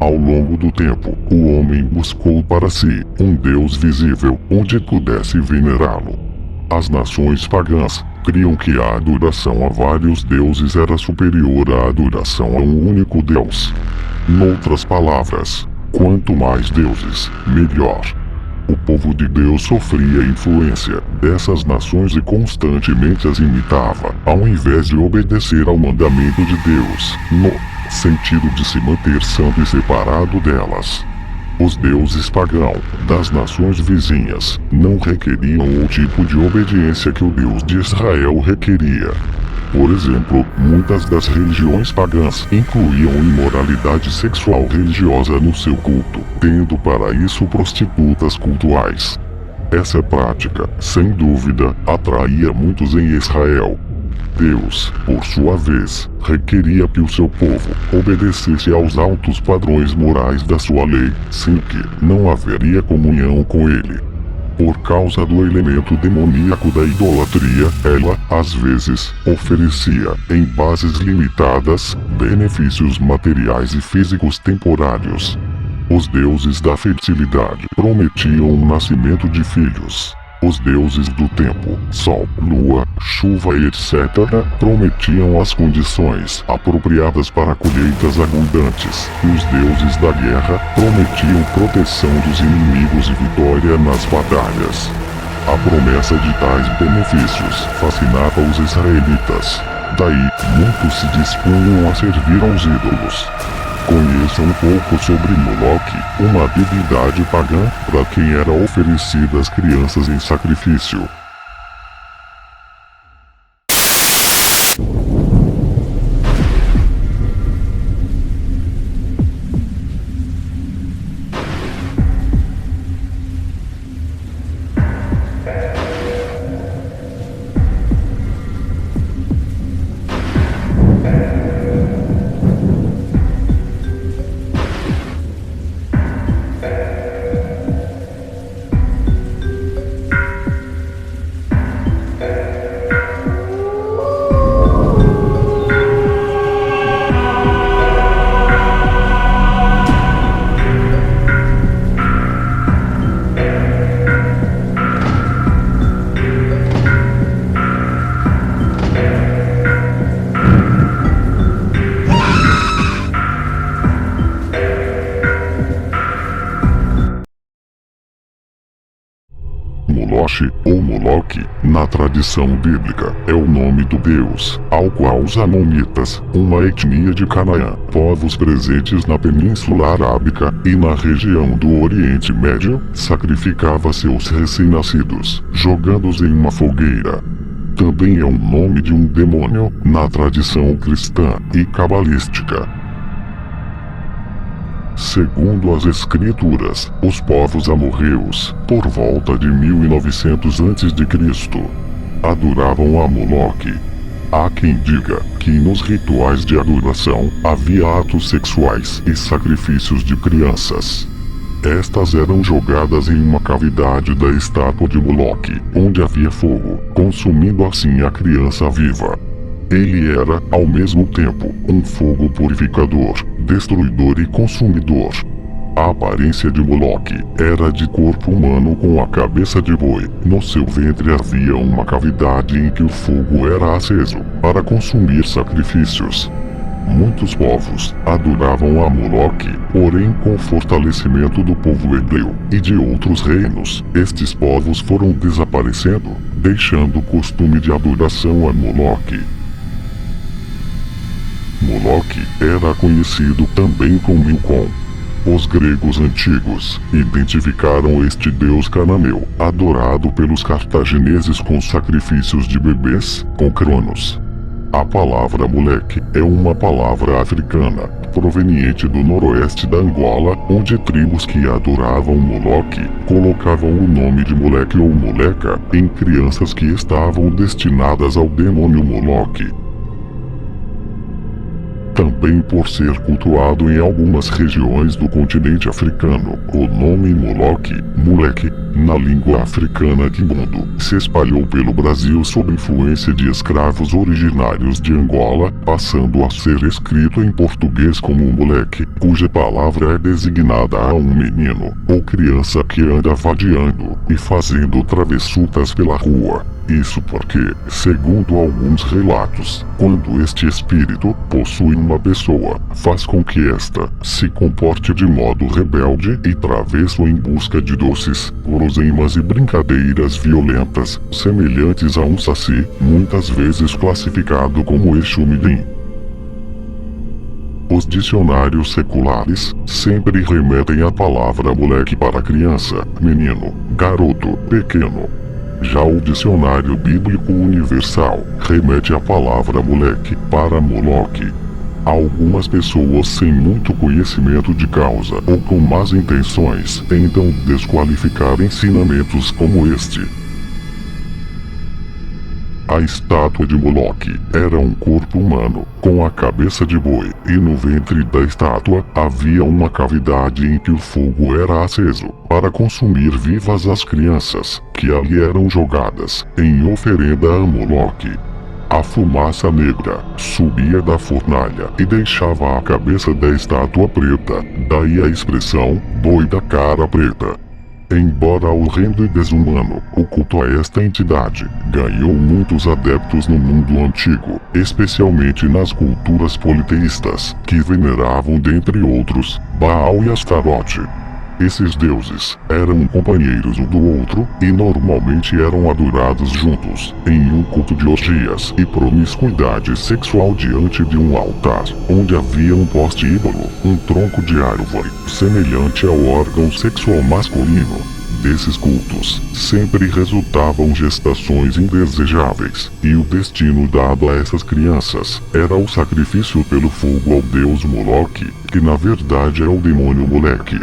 Ao longo do tempo, o homem buscou para si um Deus visível onde pudesse venerá-lo. As nações pagãs criam que a adoração a vários deuses era superior à adoração a um único Deus. Noutras palavras, quanto mais deuses, melhor. O povo de Deus sofria a influência dessas nações e constantemente as imitava, ao invés de obedecer ao mandamento de Deus, no sentido de se manter santo e separado delas. Os deuses pagãos das nações vizinhas não requeriam o tipo de obediência que o Deus de Israel requeria. Por exemplo, muitas das religiões pagãs incluíam imoralidade sexual religiosa no seu culto, tendo para isso prostitutas cultuais. Essa prática, sem dúvida, atraía muitos em Israel. Deus, por sua vez, requeria que o seu povo obedecesse aos altos padrões morais da sua lei, sem que não haveria comunhão com ele. Por causa do elemento demoníaco da idolatria, ela, às vezes, oferecia, em bases limitadas, benefícios materiais e físicos temporários. Os deuses da fertilidade prometiam o nascimento de filhos. Os deuses do tempo, sol, lua, chuva e etc. prometiam as condições apropriadas para colheitas abundantes, e os deuses da guerra prometiam proteção dos inimigos e vitória nas batalhas. A promessa de tais benefícios fascinava os israelitas. Daí, muitos se dispunham a servir aos ídolos. Conheça um pouco sobre Moloque, uma divindade pagã para quem era oferecida às crianças em sacrifício. Moloch ou Moloque, na tradição bíblica, é o nome do deus, ao qual os amonitas, uma etnia de Canaã, povos presentes na Península Arábica e na região do Oriente Médio, sacrificava seus recém-nascidos, jogando-os em uma fogueira. Também é o nome de um demônio na tradição cristã e cabalística. Segundo as escrituras, os povos amorreus, por volta de 1900 a.C., adoravam a Moloque. Há quem diga que nos rituais de adoração havia atos sexuais e sacrifícios de crianças. Estas eram jogadas em uma cavidade da estátua de Moloque, onde havia fogo, consumindo assim a criança viva. Ele era, ao mesmo tempo, um fogo purificador, destruidor e consumidor. A aparência de Moloque era de corpo humano com a cabeça de boi. No seu ventre havia uma cavidade em que o fogo era aceso, para consumir sacrifícios. Muitos povos adoravam a Moloque, porém com o fortalecimento do povo hebreu e de outros reinos, estes povos foram desaparecendo, deixando o costume de adoração a Moloque. Moloque era conhecido também como Milcom. Os gregos antigos identificaram este deus cananeu, adorado pelos cartagineses com sacrifícios de bebês, com Cronos. A palavra moleque é uma palavra africana, proveniente do noroeste da Angola, onde tribos que adoravam Moloque colocavam o nome de moleque ou moleca em crianças que estavam destinadas ao demônio Moloque. Também por ser cultuado em algumas regiões do continente africano, o nome Moloque, moleque, na língua africana Quimbundo, se espalhou pelo Brasil sob influência de escravos originários de Angola, passando a ser escrito em português como moleque, cuja palavra é designada a um menino ou criança que anda vadiando e fazendo travessutas pela rua. Isso porque, segundo alguns relatos, quando este espírito possui uma pessoa, faz com que esta se comporte de modo rebelde e travesso em busca de doces, guloseimas e brincadeiras violentas, semelhantes a um saci, muitas vezes classificado como Exu-Mirim. Os dicionários seculares sempre remetem a palavra moleque para criança, menino, garoto, pequeno. Já o dicionário bíblico universal remete a palavra moleque para Moloque. Algumas pessoas sem muito conhecimento de causa ou com más intenções tentam desqualificar ensinamentos como este. A estátua de Moloque era um corpo humano, com a cabeça de boi, e no ventre da estátua havia uma cavidade em que o fogo era aceso, para consumir vivas as crianças, que ali eram jogadas, em oferenda a Moloque. A fumaça negra subia da fornalha e deixava a cabeça da estátua preta, daí a expressão, boi da cara preta. Embora horrendo e desumano, o culto a esta entidade ganhou muitos adeptos no mundo antigo, especialmente nas culturas politeístas, que veneravam, dentre outros, Baal e Astarote. Esses deuses eram companheiros um do outro e normalmente eram adorados juntos, em um culto de orgias e promiscuidade sexual diante de um altar, onde havia um poste ídolo, um tronco de árvore, semelhante ao órgão sexual masculino. Desses cultos, sempre resultavam gestações indesejáveis, e o destino dado a essas crianças era o sacrifício pelo fogo ao deus Moloque, que na verdade é o demônio moleque.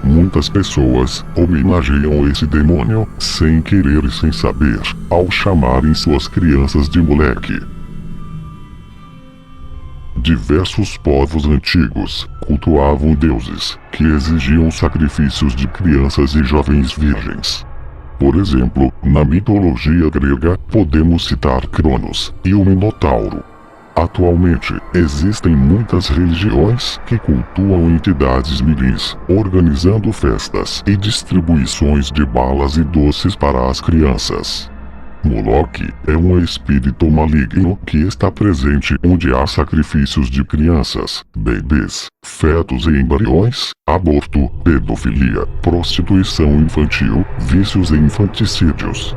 Muitas pessoas homenageiam esse demônio, sem querer e sem saber, ao chamarem suas crianças de moleque. Diversos povos antigos cultuavam deuses que exigiam sacrifícios de crianças e jovens virgens. Por exemplo, na mitologia grega, podemos citar Cronos e o Minotauro. Atualmente, existem muitas religiões que cultuam entidades mirins, organizando festas e distribuições de balas e doces para as crianças. Moloque é um espírito maligno que está presente onde há sacrifícios de crianças, bebês, fetos e embriões, aborto, pedofilia, prostituição infantil, vícios e infanticídios.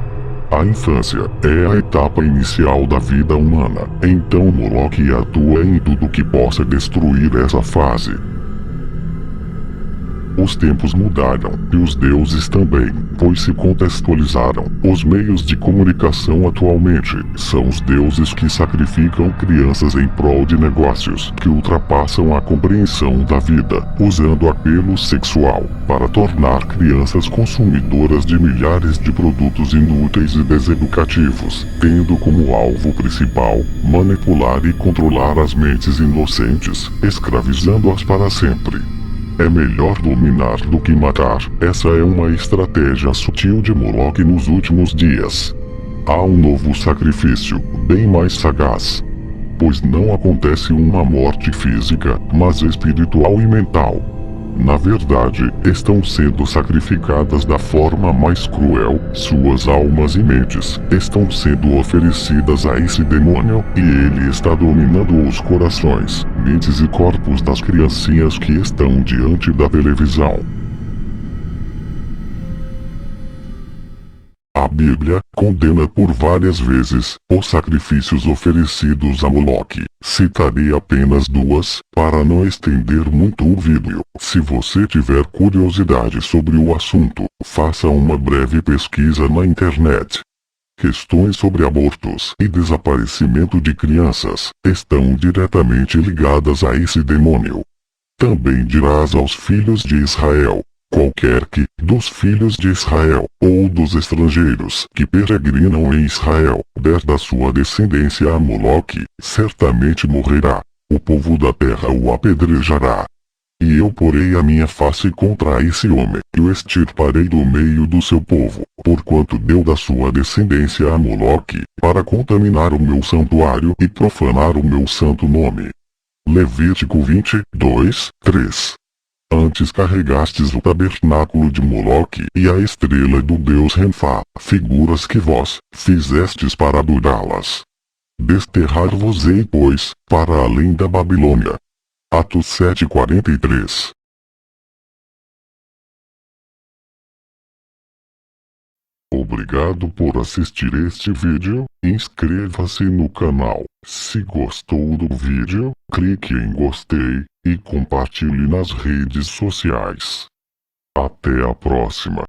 A infância é a etapa inicial da vida humana, então Moloque atua em tudo que possa destruir essa fase. Os tempos mudaram, e os deuses também, pois se contextualizaram. Os meios de comunicação atualmente são os deuses que sacrificam crianças em prol de negócios que ultrapassam a compreensão da vida, usando apelo sexual para tornar crianças consumidoras de milhares de produtos inúteis e deseducativos, tendo como alvo principal manipular e controlar as mentes inocentes, escravizando-as para sempre. É melhor dominar do que matar. Essa é uma estratégia sutil de Moloque nos últimos dias. Há um novo sacrifício, bem mais sagaz. Pois não acontece uma morte física, mas espiritual e mental. Na verdade, estão sendo sacrificadas da forma mais cruel, suas almas e mentes estão sendo oferecidas a esse demônio e ele está dominando os corações, mentes e corpos das criancinhas que estão diante da televisão. A Bíblia condena por várias vezes os sacrifícios oferecidos a Moloque. Citarei apenas duas, para não estender muito o vídeo. Se você tiver curiosidade sobre o assunto, faça uma breve pesquisa na internet. Questões sobre abortos e desaparecimento de crianças estão diretamente ligadas a esse demônio. Também dirás aos filhos de Israel: qualquer que, dos filhos de Israel, ou dos estrangeiros, que peregrinam em Israel, der da sua descendência a Moloque, certamente morrerá. o povo da terra o apedrejará. E eu porei a minha face contra esse homem, e o extirparei do meio do seu povo, porquanto deu da sua descendência a Moloque, para contaminar o meu santuário e profanar o meu santo nome. Levítico 22, 3. Antes carregastes o tabernáculo de Moloque e a estrela do deus Renfá, figuras que vós fizestes para adorá-las. Desterrar-vos-ei, pois, para além da Babilônia. Atos 7:43. Obrigado por assistir este vídeo. Inscreva-se no canal. Se gostou do vídeo, clique em gostei e compartilhe nas redes sociais. Até a próxima.